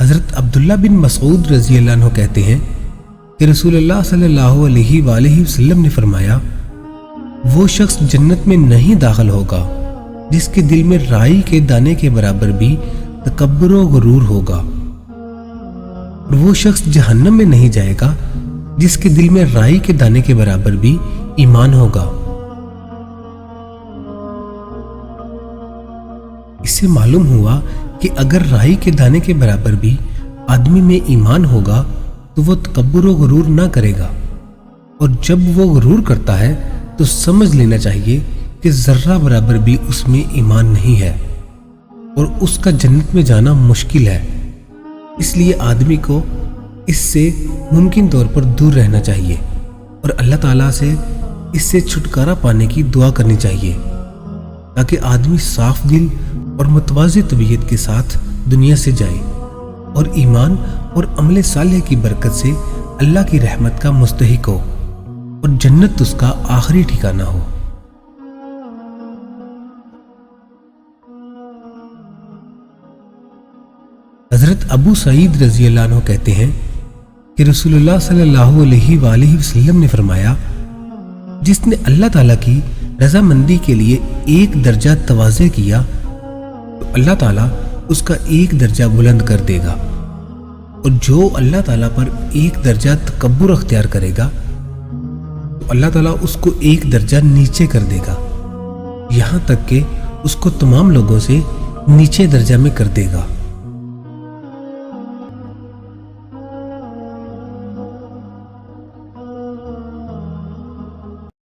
حضرت عبداللہ بن مسعود رضی اللہ عنہ کہتے ہیں کہ رسول اللہ صلی اللہ علیہ وآلہ وسلم نے فرمایا، وہ شخص جنت میں نہیں داخل ہوگا جس کے دل میں رائی کے دانے کے برابر بھی تکبر و غرور ہوگا، اور وہ شخص جہنم میں نہیں جائے گا جس کے دل میں رائی کے دانے کے برابر بھی ایمان ہوگا۔ اس سے معلوم ہوا کہ اگر رائی کے دانے کے برابر بھی آدمی میں ایمان ہوگا تو وہ تکبر و غرور نہ کرے گا، اور جب وہ غرور کرتا ہے تو سمجھ لینا چاہیے کہ ذرہ برابر بھی اس میں ایمان نہیں ہے اور اس کا جنت میں جانا مشکل ہے۔ اس لیے آدمی کو اس سے ممکن طور پر دور رہنا چاہیے اور اللہ تعالیٰ سے اس سے چھٹکارا پانے کی دعا کرنی چاہیے، تاکہ آدمی صاف دل اور متواضع طبیعت کے ساتھ دنیا سے جائے اور ایمان اور عمل صالح کی برکت سے اللہ کی رحمت کا مستحق ہو اور جنت اس کا آخری ٹھکانہ ہو۔ حضرت ابو سعید رضی اللہ عنہ کہتے ہیں کہ رسول اللہ صلی اللہ علیہ وآلہ وسلم نے فرمایا، جس نے اللہ تعالیٰ کی رضامندی کے لیے ایک درجہ تواضع کیا تو اللہ تعالیٰ اس کا ایک درجہ بلند کر دے گا، اور جو اللہ تعالیٰ پر ایک درجہ تکبر اختیار کرے گا تو اللہ تعالیٰ اس کو ایک درجہ نیچے کر دے گا، یہاں تک کہ اس کو تمام لوگوں سے نیچے درجہ میں کر دے گا۔